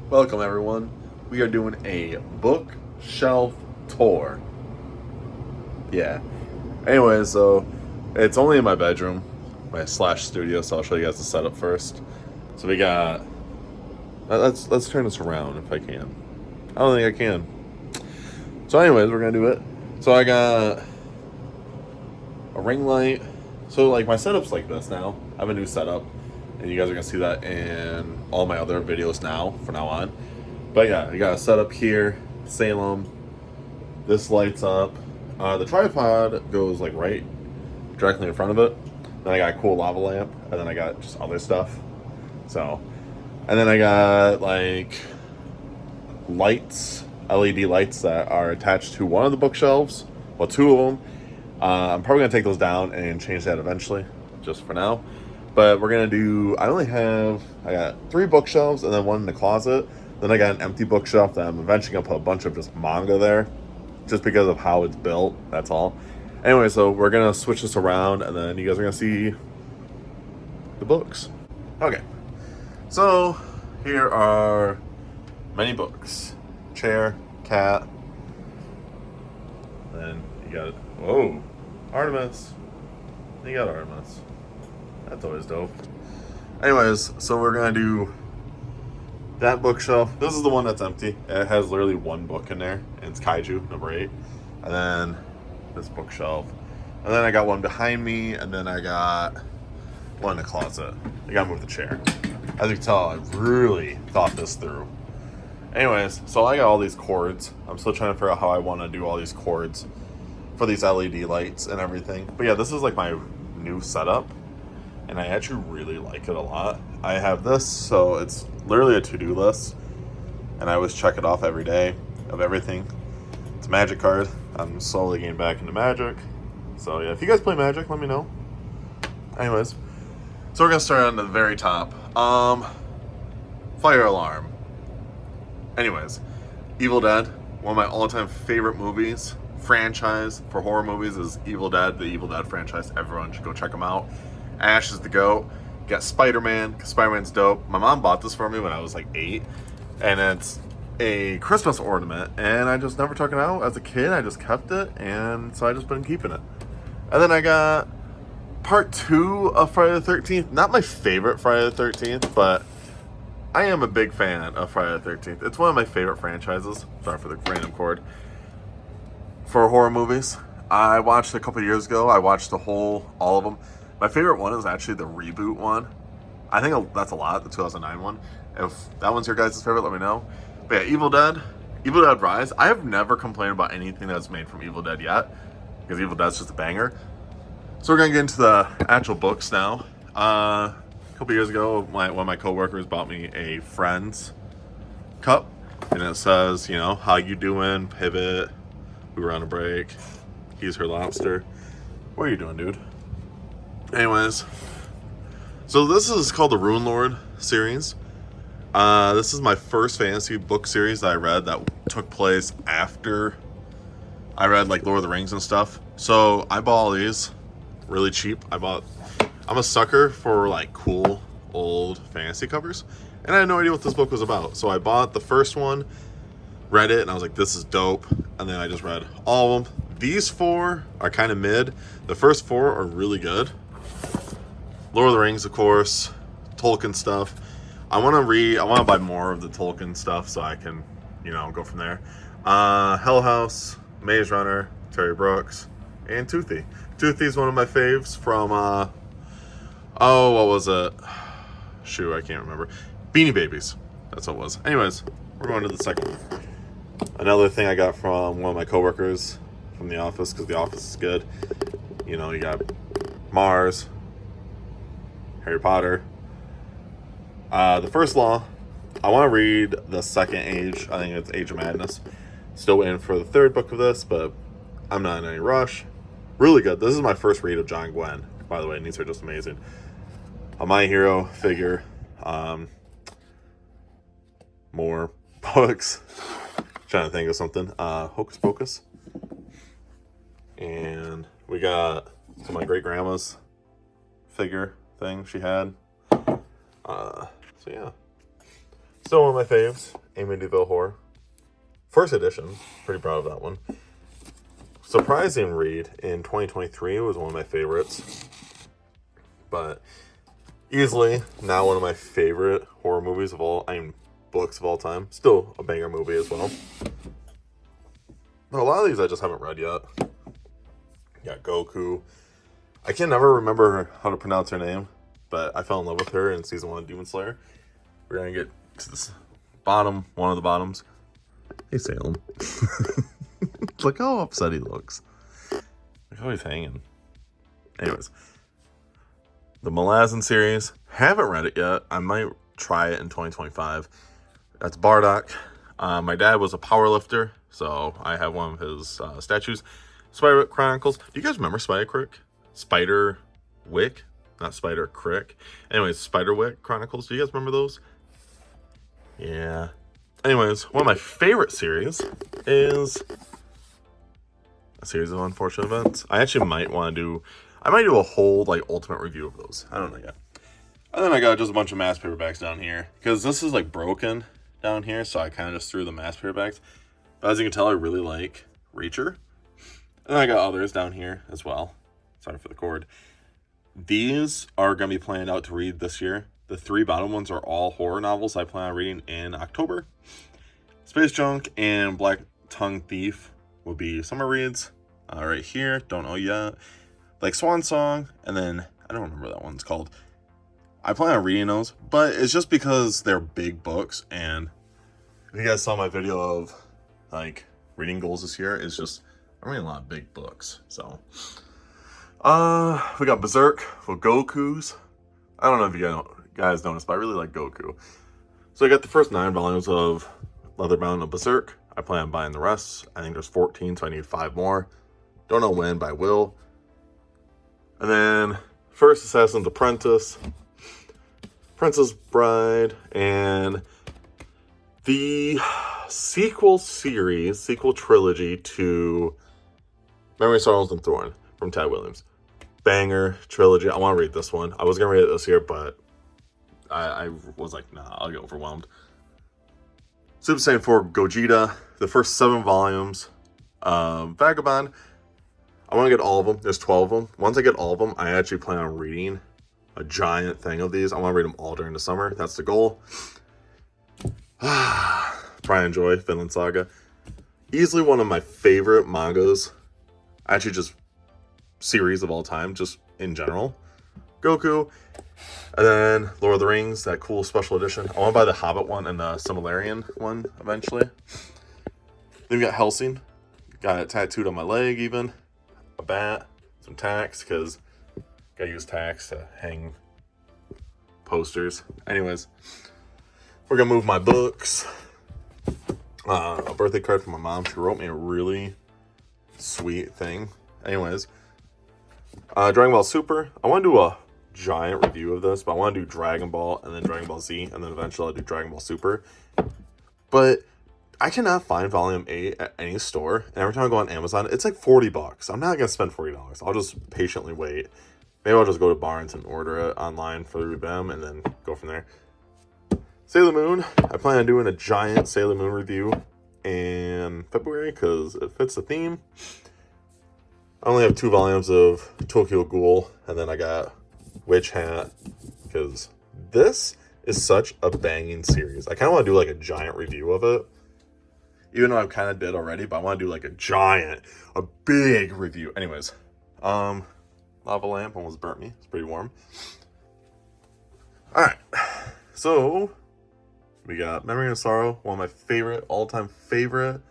Welcome, everyone. We are doing a bookshelf tour. Yeah. Anyway, so it's only in my bedroom, my slash studio. So I'll show you guys the setup first. So we got. Let's turn this around if I can. I don't think I can. So, anyways, we're gonna do it. So I got a ring light. So like my setup's like this now. I have a new setup, and you guys are gonna see that in all my other videos now from now on. But yeah, I got a setup here, Salem. This lights up. The tripod goes like right directly in front of it. Then I got a cool lava lamp, and then I got just other stuff. So, and then I got like lights, LED lights that are attached to one of the bookshelves. Well, two of them. I'm probably gonna take those down and change that eventually, just for now. But we're gonna do. I got 3 bookshelves and then one in the closet. Then I got an empty bookshelf that I'm eventually gonna put a bunch of just manga there, just because of how it's built. That's all. Anyway, so we're gonna switch this around, and then you guys are gonna see the books. Okay, so here are many books. Chair, cat. Then you got whoa, Artemis. You got Artemis. That's always dope. Anyways, so we're gonna do that bookshelf. This is the one that's empty. It has literally one book in there, and it's Kaiju number 8. And then this bookshelf. And then I got one behind me, and then I got one in the closet. I gotta move the chair. As you can tell, I really thought this through. Anyways, so I got all these cords. I'm still trying to figure out how I want to do all these cords for these LED lights and everything. But yeah, this is like my new setup, and I actually really like it a lot. I have this, so it's literally a to-do list, and I always check it off every day of everything. It's a Magic card. I'm slowly getting back into Magic. So yeah, if you guys play Magic, let me know. Anyways, so we're gonna start on the very top. Fire alarm. Anyways, Evil Dead, one of my all-time favorite movies. Franchise for horror movies is Evil Dead, the Evil Dead franchise. Everyone should go check them out. Ash is the GOAT. Got Spider-Man, because Spider-Man's dope. My mom bought this for me when I was like 8, and it's a Christmas ornament, and I just never took it out as a kid. I just kept it, and so I just been keeping it. And then I got part 2 of Friday the 13th. Not my favorite Friday the 13th, but I am a big fan of Friday the 13th. It's one of my favorite franchises. Sorry for the random cord. For horror movies, I watched a couple years ago. I watched all of them. My favorite one is actually the reboot one. I think that's a lot, the 2009 one. If that one's your guys' favorite, let me know. But yeah, Evil Dead Rise. I have never complained about anything that's made from Evil Dead yet, because Evil Dead's just a banger. So we're gonna get into the actual books now. A couple years ago, one of my coworkers bought me a Friends cup, and it says, how you doing, pivot, we were on a break, he's her lobster. What are you doing, dude? Anyways, so this is called the Rune Lord series. This is my first fantasy book series that I read that took place after I read like Lord of the Rings and stuff. So I bought all these really cheap. I'm a sucker for like cool old fantasy covers, and I had no idea what this book was about. So I bought the first one, read it, and I was like, this is dope. And then I just read all of them. These 4 are kind of mid. The first 4 are really good. Lord of the Rings, of course, Tolkien stuff. I want to buy more of the Tolkien stuff so I can, go from there. Hell House, Maze Runner, Terry Brooks, and Toothy. Toothy is one of my faves from, what was it? Shoot, I can't remember. Beanie Babies. That's what it was. Anyways, we're going to the second one. Another thing I got from one of my coworkers from the office, because the office is good. You got Mars, Harry Potter. The First Law. I want to read the second Age. I think it's Age of Madness. Still waiting for the 3rd book of this, but I'm not in any rush. Really good. This is my first read of John Gwen, by the way, and these are just amazing. A My Hero figure. More books. Trying to think of something. Hocus Pocus. And we got some of my great grandma's figure thing she had. So yeah. Still one of my faves, Amityville Horror. First edition, pretty proud of that one. Surprising read in 2023 was one of my favorites. But easily now one of my favorite horror movies of all, books of all time. Still a banger movie as well. But a lot of these I just haven't read yet. Got Goku. I can never remember how to pronounce her name, but I fell in love with her in season 1 of Demon Slayer. We're gonna get to this bottom, one of the bottoms. Hey, Salem. Look how upset he looks. Look how he's hanging. Anyways. The Malazan series. Haven't read it yet. I might try it in 2025. That's Bardock. My dad was a powerlifter, so I have one of his statues. Spiderwick Chronicles. Do you guys remember Spiderwick? Spiderwick? Not Spider Crick. Anyways, Spiderwick Chronicles. Do you guys remember those? Yeah. Anyways, one of my favorite series is a series of unfortunate events. I actually might want to do... I might do a whole, like, ultimate review of those. I don't know yet. And then I got just a bunch of mass paperbacks down here. Because this is, like, broken down here, so I kind of just threw the mass paperbacks. But as you can tell, I really like Reacher. And then I got others down here as well. Sorry for the cord. These are going to be planned out to read this year. The 3 bottom ones are all horror novels I plan on reading in October. Space Junk and Black Tongue Thief will be summer reads. Right here, don't know yet. Like Swan Song, and then, I don't remember that one's called. I plan on reading those, but it's just because they're big books, and if you guys saw my video of, like, reading goals this year, it's just, I'm reading a lot of big books, so. We got Berserk for Gokus. I don't know if you guys noticed, but I really like Goku. So I got the first 9 volumes of Leatherbound of Berserk. I plan on buying the rest. I think there's 14, so I need 5 more. Don't know when, but I will. And then First Assassin's Apprentice, Princess Bride, and the sequel trilogy to Memory, Sorrows, and Thorn from Tad Williams. Banger trilogy. I want to read this one. I was going to read it this year, but I was like, nah, I'll get overwhelmed. Super Saiyan 4 Gogeta, the first 7 volumes. Vagabond. I want to get all of them. There's 12 of them. Once I get all of them, I actually plan on reading a giant thing of these. I want to read them all during the summer. That's the goal. Pride and Joy, Finland Saga. Easily one of my favorite mangas. Actually, just series of all time, just in general. Goku. And then Lord of the Rings, that cool special edition. I want to buy the Hobbit one and the Silmarillion one eventually. Then we got Hellsing. Got it tattooed on my leg even. A bat, some tacks, because gotta use tacks to hang posters. Anyways, we're gonna move my books. A birthday card from my mom. She wrote me a really sweet thing. Anyways, Dragon Ball Super. I want to do a giant review of this, but I want to do Dragon Ball and then Dragon Ball Z, and then eventually I'll do Dragon Ball Super. But I cannot find Volume 8 at any store, and every time I go on Amazon, it's like $40. I'm not going to spend $40. I'll just patiently wait. Maybe I'll just go to Barnes and order it online through them, and then go from there. Sailor Moon. I plan on doing a giant Sailor Moon review in February, because it fits the theme. I only have 2 volumes of Tokyo Ghoul, and then I got Witch Hat, because this is such a banging series. I kind of want to do like a giant review of it. Even though I kind of did already, but I want to do like a big review. Anyways, Lava Lamp almost burnt me. It's pretty warm. All right, so we got Memory and Sorrow, one of my all-time favorite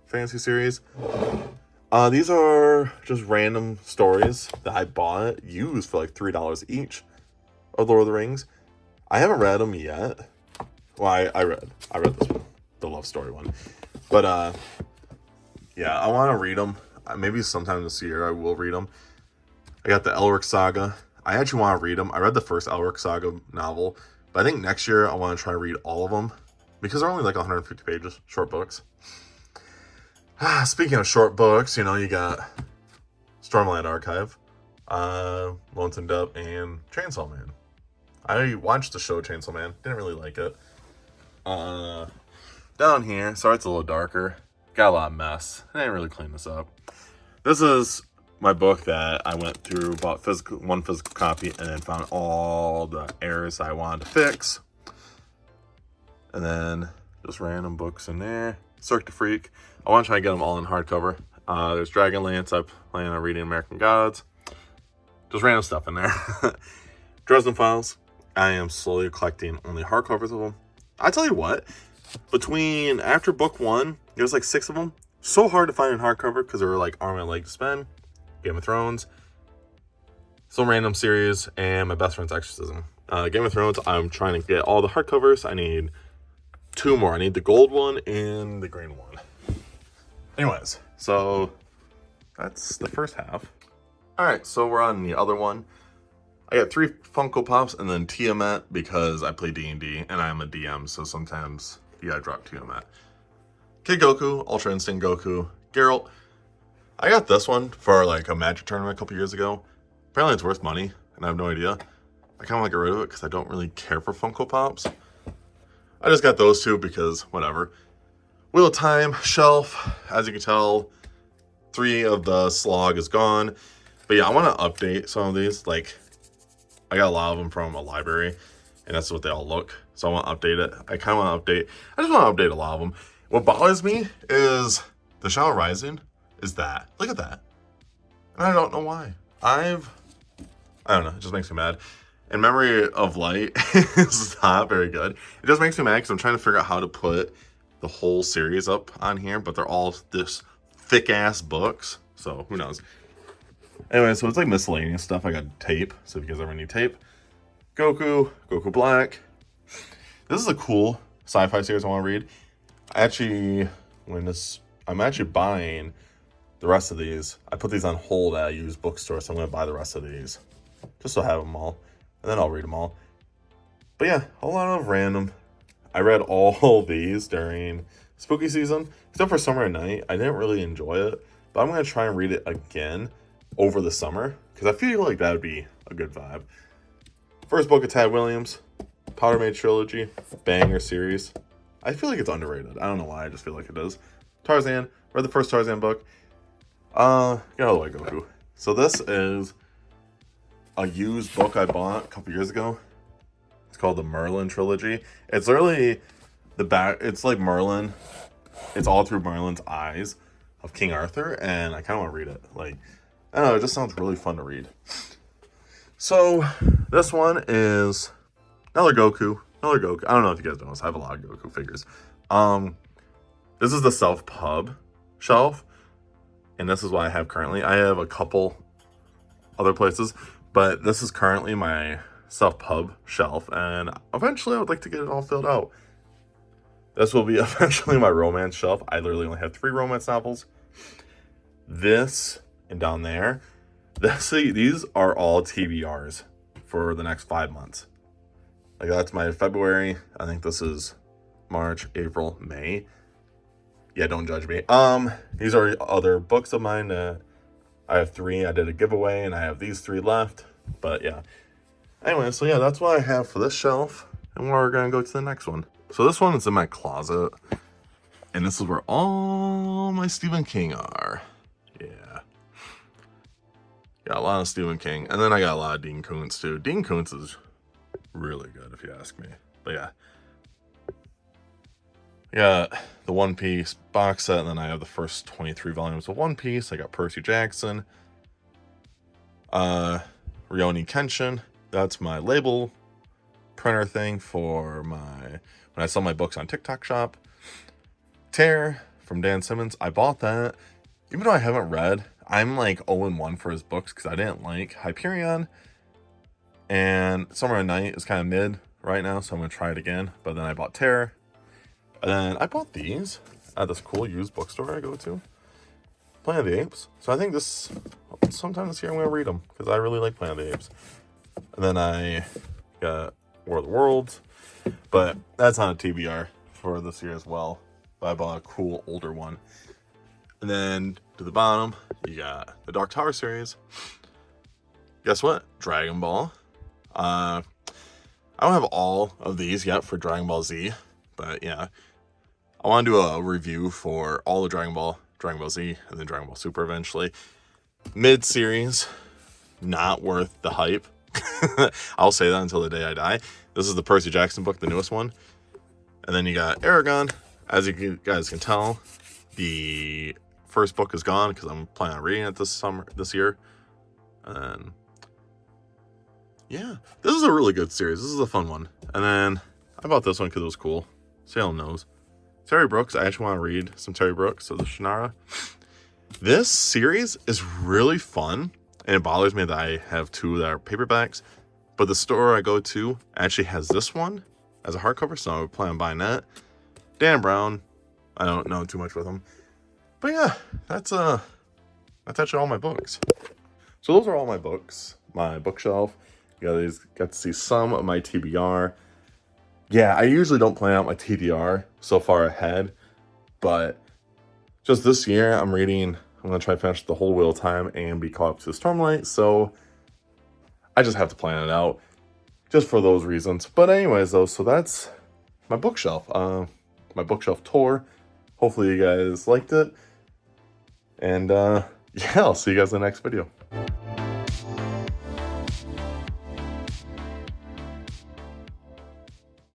fantasy series. These are just random stories that I bought, used for like $3 each, of Lord of the Rings. I haven't read them yet. Well, I read this one. The love story one, but yeah, I want to read them. Maybe sometime this year I will read them. I got the Elric Saga. I actually want to read them. I read the first Elric Saga novel, but I think next year I want to try to read all of them because they're only like 150 pages, short books. Speaking of short books, you got Stormland Archive, Lonesome Dove, and Chainsaw Man. I watched the show Chainsaw Man. Didn't really like it. Down here, sorry it's a little darker. Got a lot of mess. I didn't really clean this up. This is my book that I went through, bought one physical copy, and then found all the errors I wanted to fix. And then just random books in there. Cirque du Freak. I want to try and get them all in hardcover. There's Dragonlance. I plan on reading American Gods. Just random stuff in there. Dresden Files. I am slowly collecting only hardcovers of them. I tell you what, after book 1, there was like 6 of them. So hard to find in hardcover because they were like arm and leg to spend. Game of Thrones. Some random series, and My Best Friend's Exorcism. Game of Thrones, I'm trying to get all the hardcovers. I need 2 more. I need the gold one and the green one. Anyways, so that's the first half. Alright, so we're on the other one. I got 3 Funko Pops and then Tiamat because I play D&D and I'm a DM, so sometimes you gotta drop Tiamat. Kid Goku, Ultra Instinct Goku, Geralt. I got this one for like a Magic tournament a couple years ago. Apparently it's worth money, and I have no idea. I kind of want to get rid of it because I don't really care for Funko Pops. I just got those 2 because whatever. Wheel of Time, shelf. As you can tell, 3 of the slog is gone. But yeah, I want to update some of these. Like, I got a lot of them from a library, and that's what they all look. So I want to update it. I kind of want to update. I just want to update a lot of them. What bothers me is the Shadow Rising is that. Look at that. And I don't know why. I don't know. It just makes me mad. And Memory of Light is not very good. It just makes me mad because I'm trying to figure out how to put the whole series up on here, but they're all this thick-ass books. So who knows. Anyway, so it's like miscellaneous stuff. I got tape, so if you guys ever need tape. Goku Black. This is a cool sci-fi series I want to read. I'm actually buying the rest of these. I put these on hold at a used bookstore, so I'm going to buy the rest of these. Just to have them all. And then I'll read them all. But yeah, a lot of random. I read all these during spooky season. Except for Summer at Night. I didn't really enjoy it. But I'm going to try and read it again over the summer. Because I feel like that would be a good vibe. First book of Tad Williams. Powder Maid Trilogy. Banger series. I feel like it's underrated. I don't know why. I just feel like it is. Tarzan. Read the first Tarzan book. Got all the way Goku. So this is a used book I bought a couple years ago. It's called the Merlin Trilogy. It's literally it's like Merlin. It's all through Merlin's eyes of King Arthur, and I kind of want to read it. Like, I don't know, it just sounds really fun to read. So this one is another Goku. I don't know if you guys know this. I have a lot of Goku figures. This is the self-pub shelf. And this is what I have currently. I have a couple other places, but this is currently my self-pub shelf, and eventually I would like to get it all filled out. This will be eventually my romance shelf. I literally only have 3 romance novels. This, and down there, these are all TBRs for the next 5 months. Like, that's my February. I think this is March, April, May. Yeah, don't judge me. These are other books of mine. I have 3. I did a giveaway, and I have these 3 left. But yeah. Anyway, so yeah, that's what I have for this shelf. And we're gonna go to the next one. So this one is in my closet. And this is where all my Stephen King are. Yeah. Got a lot of Stephen King. And then I got a lot of Dean Koontz too. Dean Koontz is really good if you ask me. But yeah. I got the One Piece box set, and then I have the first 23 volumes of One Piece. I got Percy Jackson. Rurouni Kenshin. That's my label printer thing for when I sell my books on TikTok Shop. Tear from Dan Simmons. I bought that. Even though I haven't read, I'm like 0-1 for his books because I didn't like Hyperion. And Summer at Night is kind of mid right now, so I'm going to try it again. But then I bought Terror. And then I bought these at this cool used bookstore I go to. Planet of the Apes. So I think sometime this year I'm going to read them because I really like Planet of the Apes. And then I got War of the Worlds. But that's on a TBR for this year as well. But I bought a cool older one. And then to the bottom, you got the Dark Tower series. Guess what? Dragon Ball. I don't have all of these yet for Dragon Ball Z. But yeah, I want to do a review for all the Dragon Ball Z, and then Dragon Ball Super eventually. Mid-series, not worth the hype. I'll say that until the day I die. This is the Percy Jackson book, the newest one. And then you got Aragon. As you guys can tell, the first book is gone because I'm planning on reading it this year. And then, yeah, this is a really good series. This is a fun one. And then I bought this one because it was cool. Salem knows. Terry Brooks. I actually want to read some Terry Brooks of the Shannara. This series is really fun, and it bothers me that I have two that are paperbacks. But the store I go to actually has this one as a hardcover, so I plan on buying that. Dan Brown, I don't know too much with him. But yeah, that's actually all my books. So those are all my books, my bookshelf. You guys got to see some of my TBR. Yeah, I usually don't plan out my TBR so far ahead, but just this year I'm going to try to finish the whole Wheel of Time and be caught up to Stormlight, so I just have to plan it out just for those reasons. But anyways though, so that's my bookshelf. My bookshelf tour. Hopefully you guys liked it. And yeah, I'll see you guys in the next video.